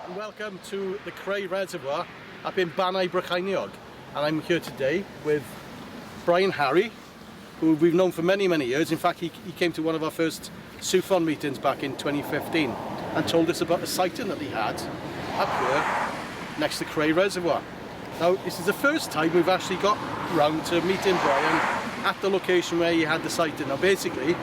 And welcome to the Cray Reservoir up in Brecon. And I'm here today with Brian Harry, who we've known for many years. In fact, he came to one of our first SUFON meetings back in 2015 and told us about the sighting that he had up here next to Cray Reservoir. Now, this is the first time we've actually got round to meeting Brian at the location where he had the sighting. Now, basically,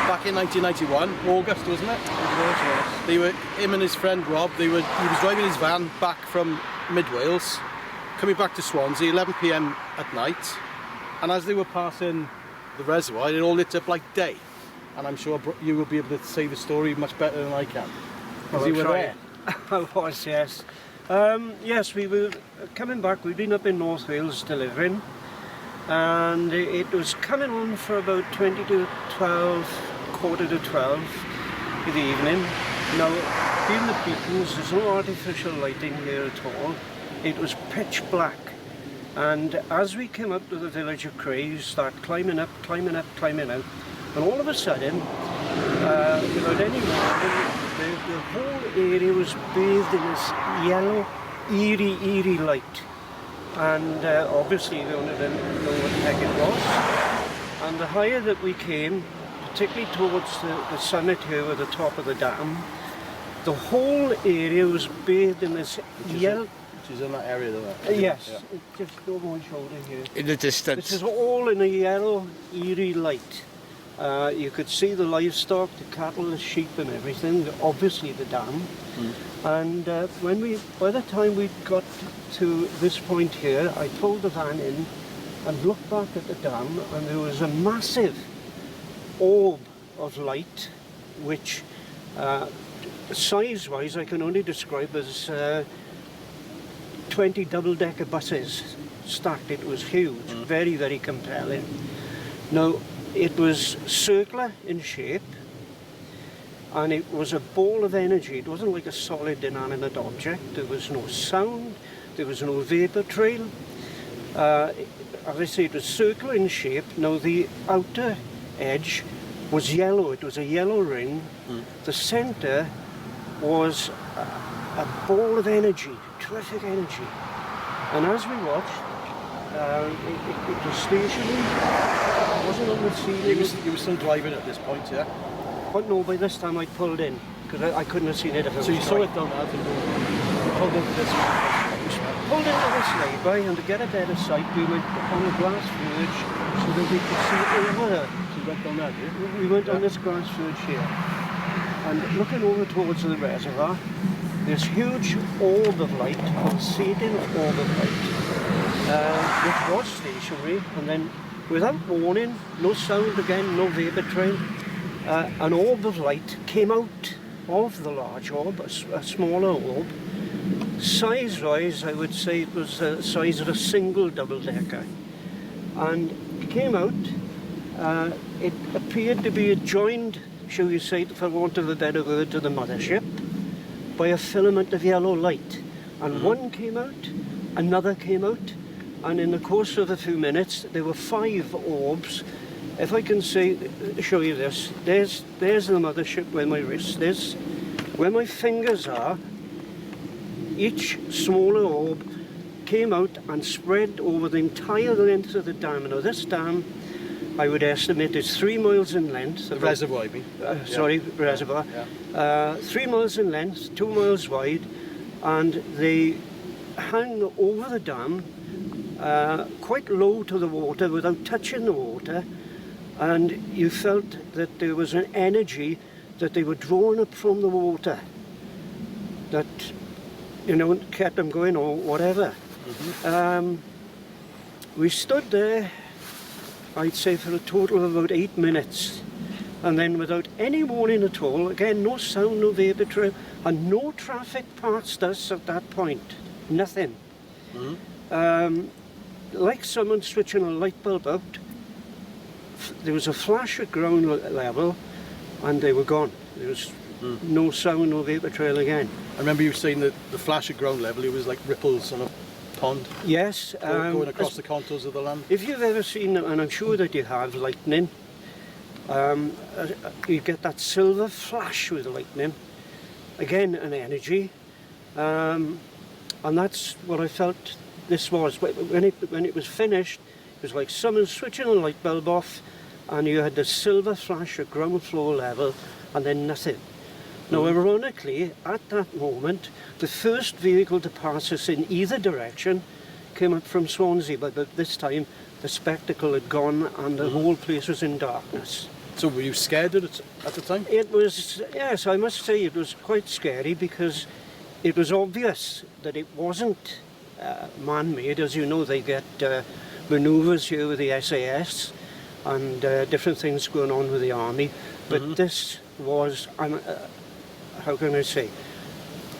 back in 1991, August, wasn't it? Yes. They were, him and his friend Rob, he was driving his van back from mid-Wales, coming back to Swansea, 11 PM at night, and as they were passing the reservoir, it all lit up like day. And I'm sure you will be able to say the story much better than I can, because you were there. I was, yes. Yes, we were coming back. We'd been up in North Wales delivering, and it was coming on for about 20 to 12, quarter to 12 in the evening. Now, being the Beacons, there's no artificial lighting here at all. It was pitch black, and as we came up to the village of Crai, you start climbing up, and all of a sudden, without any warning, the whole area was bathed in this yellow, eerie light. And obviously we only didn't know what the heck it was. And the higher that we came, particularly towards the summit here at the top of the dam, the whole area was bathed in this yellow... Which is in that area though? Yes, yeah. Just over my shoulder here. In the distance. This is all in a yellow, eerie light. You could see the livestock, the cattle, the sheep and everything, obviously the dam. And by the time we got to this point here, I pulled the van in and looked back at the dam, and there was a massive orb of light, which size-wise I can only describe as 20 double-decker buses stacked. It was huge, very compelling. Now, it was circular in shape, and it was a ball of energy. It wasn't like a solid inanimate object. There was no sound, there was no vapour trail. As I say, it was circular in shape. Now the outer edge was yellow, it was a yellow ring. The centre was a ball of energy, terrific energy. And as we watched, it was stationary. It wasn't on the ceiling. You were still driving at this point, yeah? But no, by this time I pulled in, because I couldn't have seen it if it was So you saw dry. it down there, you pulled into this Pulled into this lay-by, and to get a better sight, we went on a glass verge so that we could see over there. So you went down there, did you? We went on this glass verge here, and looking over towards the reservoir, this huge orb of light, pulsating orb of light, which was stationary, and then without warning, no sound again, no vapour trail, an orb of light came out of the large orb, a smaller orb. Size-wise, I would say it was the size of a single double-decker. And it came out, it appeared to be joined, shall we say, for want of a better word, to the mothership, by a filament of yellow light. And one came out, another came out, and in the course of a few minutes, there were 5 orbs. If I can show you this, there's the mothership where my wrist is. Where my fingers are, each smaller orb came out and spread over the entire length of the dam. Now this dam, I would estimate, is 3 miles in length. The reservoir, you mean? Sorry, reservoir. Yeah. 3 miles in length, 2 miles wide, and they hang over the dam, quite low to the water without touching the water, and you felt that there was an energy that they were drawing up from the water that, you know, kept them going or whatever. We stood there, I'd say, for a total of about 8 minutes, and then without any warning at all, again, no sound, no vapour trail, and no traffic passed us at that point, nothing. Like someone switching a light bulb out, there was a flash at ground level, and they were gone. There was no sound, no vapour trail again. I remember you saying that the flash at ground level, it was like ripples on a pond. Yes. Going across the contours of the land. If you've ever seen, and I'm sure that you have, lightning, you get that silver flash with lightning. again an energy, and that's what I felt this was. When it was finished, it was like someone switching a light bulb off, and you had the silver flash at ground floor level, and then nothing. Now, ironically, at that moment, the first vehicle to pass us in either direction came up from Swansea, but this time the spectacle had gone and the whole place was in darkness. So were you scared at the time? It was, yes, I must say it was quite scary, because it was obvious that it wasn't man-made. As you know, they get manoeuvres here with the SAS and different things going on with the army, but this was, how can I say,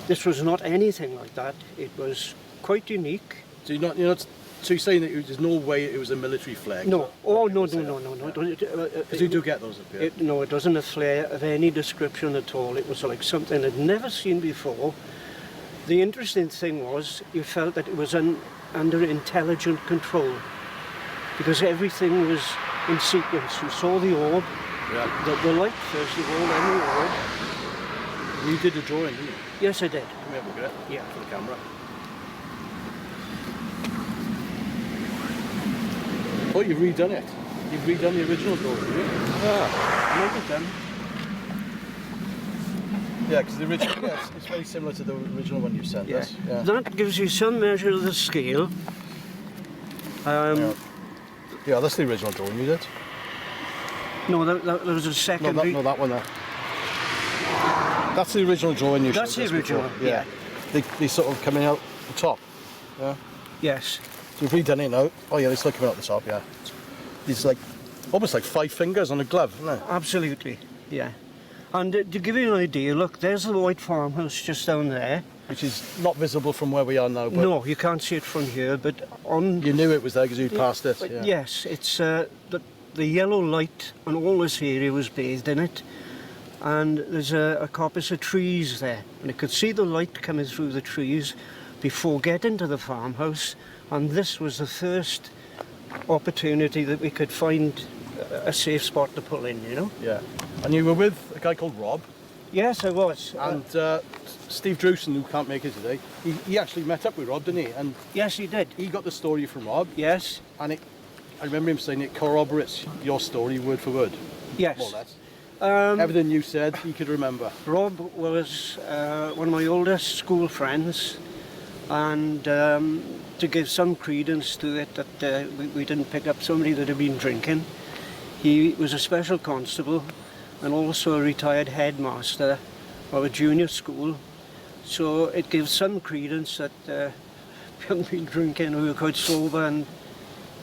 this was not anything like that. It was quite unique. So so you're saying that there's no way it was a military flag? No, oh no. Because you do get those up here. No, it wasn't a flare of any description at all. It was like something I'd never seen before. The interesting thing was, you felt that it was under intelligent control, because everything was in sequence. You saw the orb, the light first of all, then the orb. You did a drawing, didn't you? Yes, I did. Can we have a look at it? Yeah. For the camera. Oh, you've redone it. You've redone the original drawing, have you? Yeah, I might have done. Yeah, because the original, it's very similar to the original one you sent us. Yeah. That gives you some measure of the scale. Yeah, that's the original drawing you did. No, that was a secondary. No, that one there. That's the original drawing you showed us. That's the original, before. yeah. They sort of coming out the top. Yeah. Yes. So we've redone it now. Oh yeah, they're still coming out the top, yeah. It's like, almost like 5 fingers on a glove, isn't it? Absolutely, yeah. And to give you an idea, look, there's the white farmhouse just down there. Which is not visible from where we are now. But no, you can't see it from here, but on... You knew it was there because you'd passed it. Yeah. Yes, it's the yellow light and all this area was bathed in it. And there's a coppice of trees there. And you could see the light coming through the trees before getting to the farmhouse. And this was the first opportunity that we could find a safe spot to pull in, you know? Yeah. And you were with a guy called Rob. Yes, I was. And Steve Drewson, who can't make it today, he actually met up with Rob, didn't he? And yes, he did. he got the story from Rob. Yes. And I remember him saying it corroborates your story word for word. Yes. More or less. Everything you said, he could remember. Rob was one of my oldest school friends, and to give some credence to it that we didn't pick up somebody that had been drinking, he was a special constable and also a retired headmaster of a junior school, so it gives some credence that we hadn't been drinking, we were quite sober, and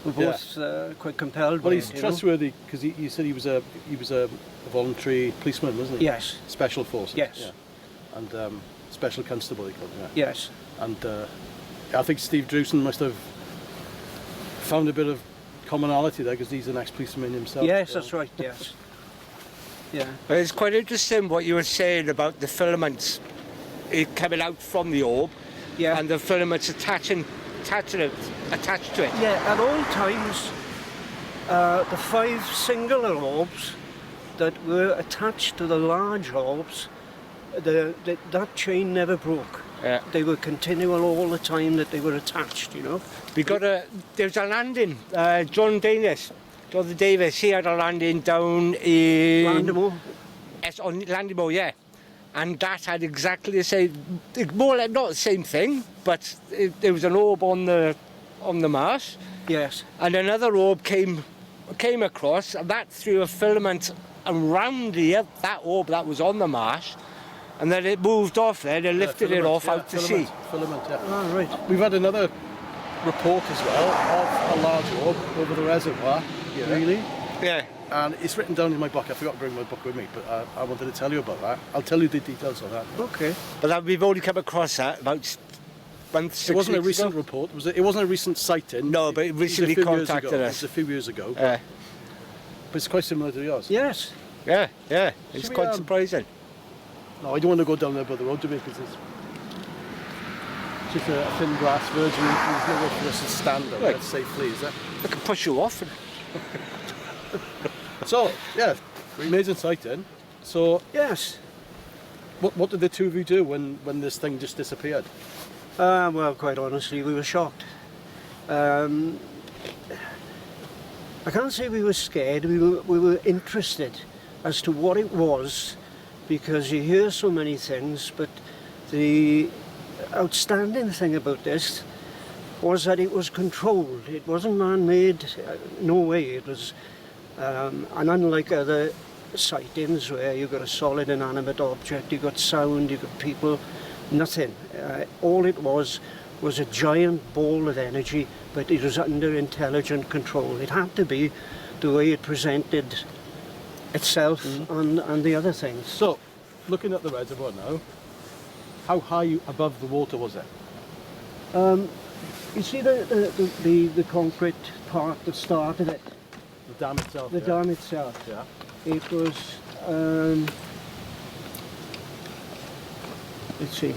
we're both quite compelled by it. But he's trustworthy, because he said he was a voluntary policeman, wasn't he? Yes. Special forces. Yes. Yeah. And special constable, they called him. Yeah. Yes. And I think Steve Drewson must have found a bit of commonality there, because he's an ex-policeman himself. Yes, that's right. Yes. Yeah. But it's quite interesting what you were saying about the filaments coming out from the orb, and the filaments attached to it. Yeah, at all times, the 5 singular orbs that were attached to the large orbs, that chain never broke. Yeah. They were continual all the time that they were attached, you know. There's a landing, John Davis, he had a landing down in... Landemore? Yes, on Landemore, yeah. And that had exactly the same, more or less not the same thing, but there was an orb on the mast. Yes. And another orb came across, and that threw a filament around that orb that was on the mast, and then it moved off there, they lifted it off out to sea. Filament, yeah. Oh, right. We've had another report as well of a large orb over the reservoir. Yeah. Really? Yeah. And it's written down in my book. I forgot to bring my book with me, but I wanted to tell you about that. I'll tell you the details of that. Okay. But we've only come across that about months. It wasn't a recent report. It wasn't a recent sighting. No, but it recently contacted us. It was a few years ago. But it's quite similar to yours. Yes. Yeah. It's quite surprising. No, I don't want to go down there by the road to because it's just a thin glass version. There's no way for us to stand on it safely, is there? I can push you off. So, yeah, amazing sighting. So, yes. What did the two of you do when this thing just disappeared? Well, quite honestly, we were shocked. I can't say we were scared, we were interested as to what it was, because you hear so many things, but the outstanding thing about this was that it was controlled. It wasn't man-made, no way. It was, and unlike other sightings where you've got a solid inanimate object, you've got sound, you've got people, nothing. All it was a giant ball of energy, but it was under intelligent control. It had to be the way it presented itself and the other things. So, looking at the reservoir now, how high above the water was it? You see the concrete part that started it? The dam itself? The dam itself. Yeah. It was, let's see,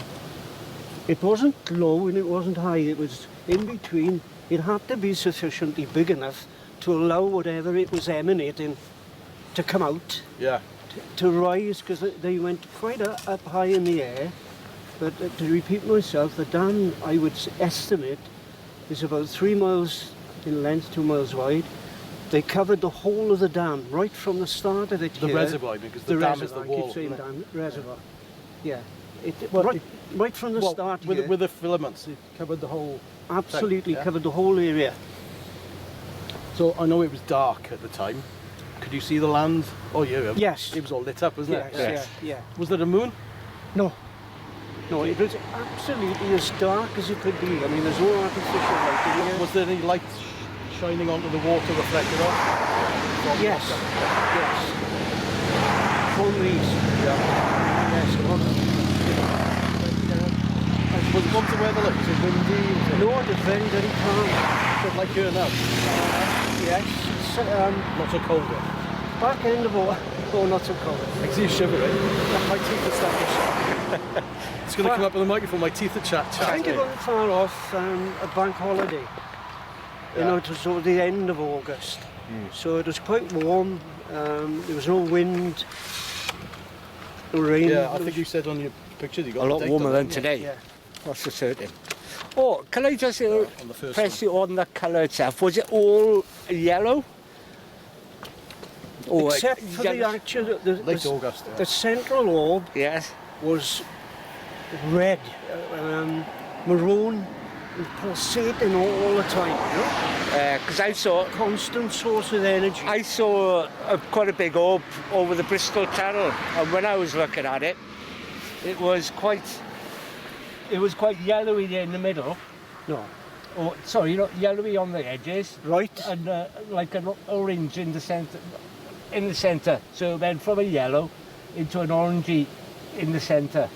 it wasn't low and it wasn't high, it was in between. It had to be sufficiently big enough to allow whatever it was emanating to come out, Yeah. to rise, because they went quite up high in the air. But to repeat myself, the dam, I would estimate, is about 3 miles in length, 2 miles wide. They covered the whole of the dam, right from the start of it The here. reservoir, because the dam is the reservoir, wall. I keep saying isn't it? dam, reservoir. Yeah. Well, Right from the Well, start with, here, with the filaments, it covered the whole... absolutely yeah. covered the whole area. So I know it was dark at the time. Could you see the land? Oh yeah. Yes. It was all lit up, wasn't Yes, it? yeah. Was there a moon? No. No, it was absolutely as dark as it could be. I mean, there's no artificial light in here. Was there any light shining onto the water reflected off? Yes. Yes. From these. Yeah. Yes. Was it the weather like? Was it windy? Was it No, it was very, very calm. like here now? Yes. Not so cold then? Back end of all. Oh, not so cold. I can see you shivering. My teeth are starting to chat. It's going to come up on the microphone. My teeth are I think chatting. it wasn't far off a bank holiday. You know, it was sort of the end of August. So it was quite warm. There was no wind, no rain. Yeah, I think you said on your picture you got A lot the date warmer on than it. today. Yeah. That's for certain. Oh, can I just on the first press you on the colour itself? Was it all yellow? Or Except for the actual, Late August. the central orb Yes. was red, maroon, and pulsating all the time, you know? Because I saw Source of energy. I saw quite a big orb over the Bristol Channel, and when I was looking at it, it was quite yellowy there in the middle. No. Or sorry, not yellowy on the edges, Right. and like an orange in the centre. In the centre, so then from a yellow into an orangey in the centre.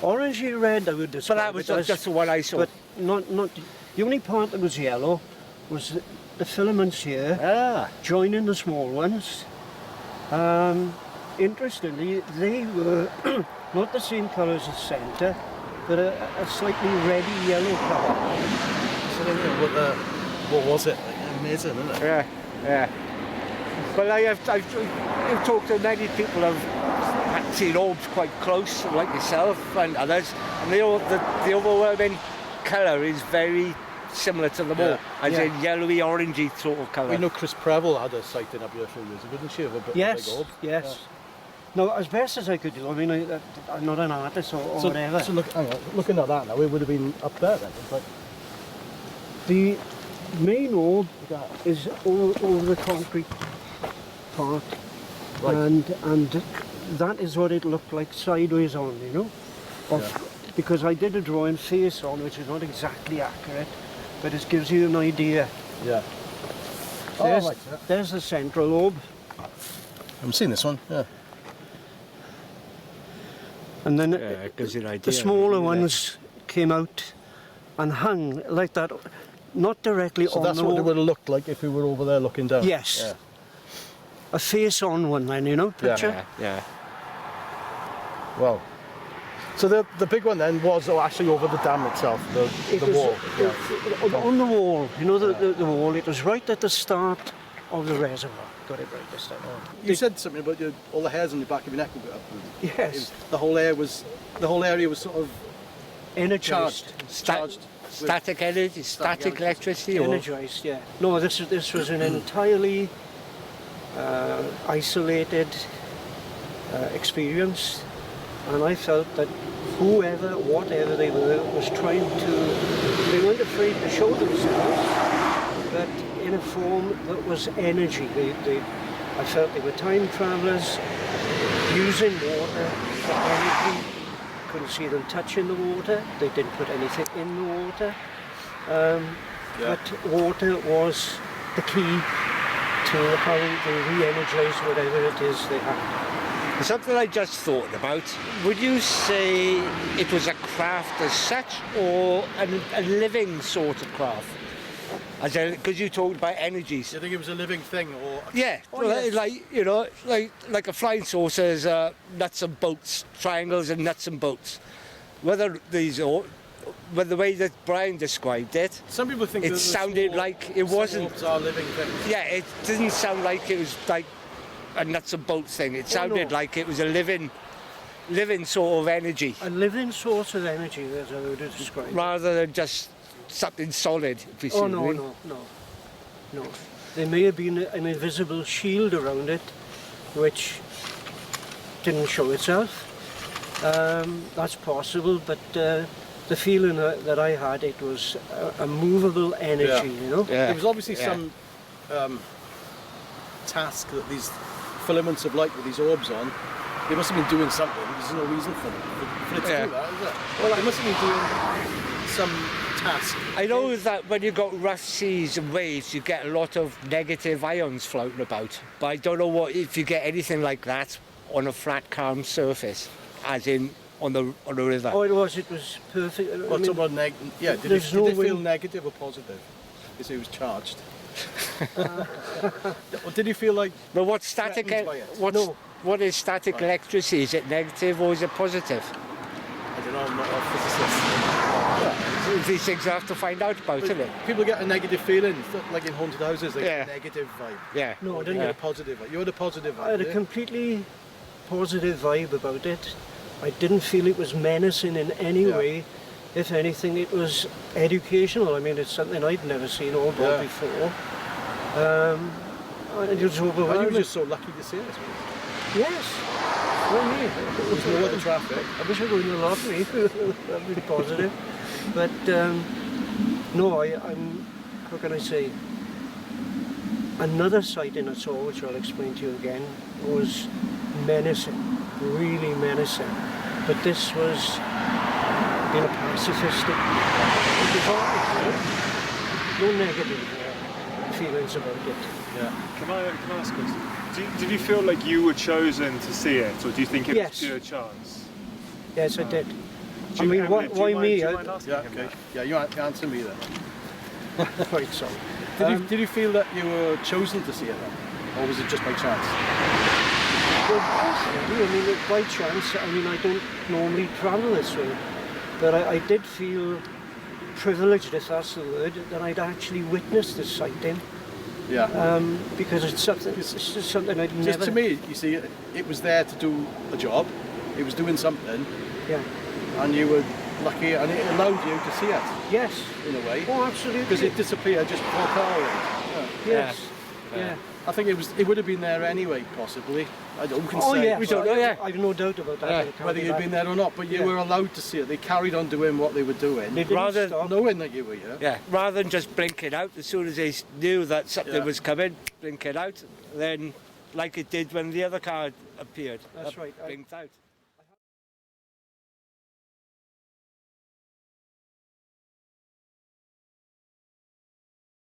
Orangey red, I would But describe that was it as, just the one I saw. but not, the only part that was yellow was the filaments here, joining the small ones. Interestingly, they were not the same colour as the centre, but a slightly reddy yellow colour. So then, what was it? Like, amazing, isn't it? Yeah. Well, I've talked to many people who've seen orbs quite close, like yourself and others, and the overwhelming colour is very similar to them all, as a yellowy, orangey sort of colour. We know Chris Preble had a sighting up here a few years ago, didn't she? Of a big orb. Yes. No, as best as I could do. I mean, I'm not an artist or whatever. So hang on, looking at that now, it would have been up there then. But The main orb is over the concrete part, Right. and that is what it looked like sideways on, you know, because I did a drawing face on, which is not exactly accurate, but it gives you an idea. yeah. There's the central orb, I've seen this one. Yeah. and then it gives you an idea. the smaller ones came out and hung like that, not directly So on that's the what it orb. would have looked like if we were over there looking down. Yes. Yeah. A face-on one then, you know, picture. Yeah. Well. So the big one then was actually over the dam itself, It the was wall. on the wall, you know, the wall. It was right at the start of the reservoir. Got it right this time. You said something about all the hairs on the back of your neck were up. Yes. The whole area was sort of Energized. charged. Static energy, static electricity, or Energized, yeah. No, this was an entirely isolated experience, and I felt that whoever, whatever they were, was trying to, they weren't afraid to show themselves, but in a form that was energy. I felt they were time travelers using water for energy. Couldn't see them touching the water. They didn't put anything in the water. But water was the key to how they re-energized whatever it is they had. something I just thought about. Would you say it was a craft as such, or a living sort of craft? Because you talked about energies. Do you think it was a living thing, or? Yeah, yes. like a flying saucer is nuts and bolts, triangles and nuts and bolts. Whether the way that Brian described it, Some people think it that the sounded small- like it wasn't. Orbs are living things. Yeah, it didn't sound like it was like a nuts and bolts thing. It sounded no. like it was a living sort of energy, A living source of energy, as I would describe it. rather than just something solid. If you see Oh, what I no, mean. no. There may have been an invisible shield around it, which didn't show itself. That's possible, but the feeling that I had, it was a movable energy, you know? Yeah. There was obviously Yeah. some task that these filaments of light with these orbs on, they must have been doing something. There's no reason for it to Yeah. do that, is there? Well, they must have been doing some task. I know that when you've got rough seas and waves, you get a lot of negative ions floating about. But I don't know if you get anything like that on a flat, calm surface, as in on the river. Oh, it was perfect. I Well, mean, talk about did there's it no feel way- negative or positive? Because it was charged. Or did you feel like But what's static? threatened by it? No. What is static electricity? Is it negative or is it positive? I don't know, I'm not a physicist. These things I have to find out about, isn't it? People get a negative feeling, like in haunted houses, they get Yeah. a negative vibe. Yeah. No, I You didn't get get a positive vibe. You had a positive vibe. I had a did you? completely positive vibe about it. I didn't feel it was menacing in any Yeah. way. If anything, it was educational. I mean, it's something I'd never seen on board Yeah. before. And it was And you were overwhelming. just so lucky to see it. Yes. Well, yeah. There was no other traffic. I wish I'd won the lottery. That'd be positive. But no, I'm. How can I say? Another sighting I saw, which I'll explain to you again, was menacing, really menacing. But this was being a pacifistic. No negative feelings about it. Yeah. Can I ask a question? Did you feel like you were chosen to see it, or do you think it Yes. was pure chance? Yes, I did. Do I you- mean, Emily, why do you mind- me? do you I- mind asking Yeah, him okay. that? Yeah, you answer me then. Right, so. Did you feel that you were chosen to see it then? Or was it just by chance? Well, possibly. I mean, by chance, I mean, I don't normally travel this way. But I did feel privileged, if that's the word, that I'd actually witnessed this sighting. Yeah. Because it's just something I'd Just never... to me, you see, it was there to do a job. It was doing something, Yeah. and you were lucky, and it allowed you to see it Yes. in a way, Oh, absolutely. because it disappeared just before power went. Yes. Yeah. I think it would have been there anyway, possibly. I don't can Oh, say. yeah. We don't know, yeah. I've no doubt about that. Yeah. It can't Whether be you'd that. been there or not, but you Yeah. were allowed to see it. They carried on doing what they were doing, They didn't Rather- stop. knowing that you were here. Yeah, rather than just blinking out, as soon as they knew that something Yeah. was coming, blink it out, then like it did when the other car appeared. That's right. Blinked out.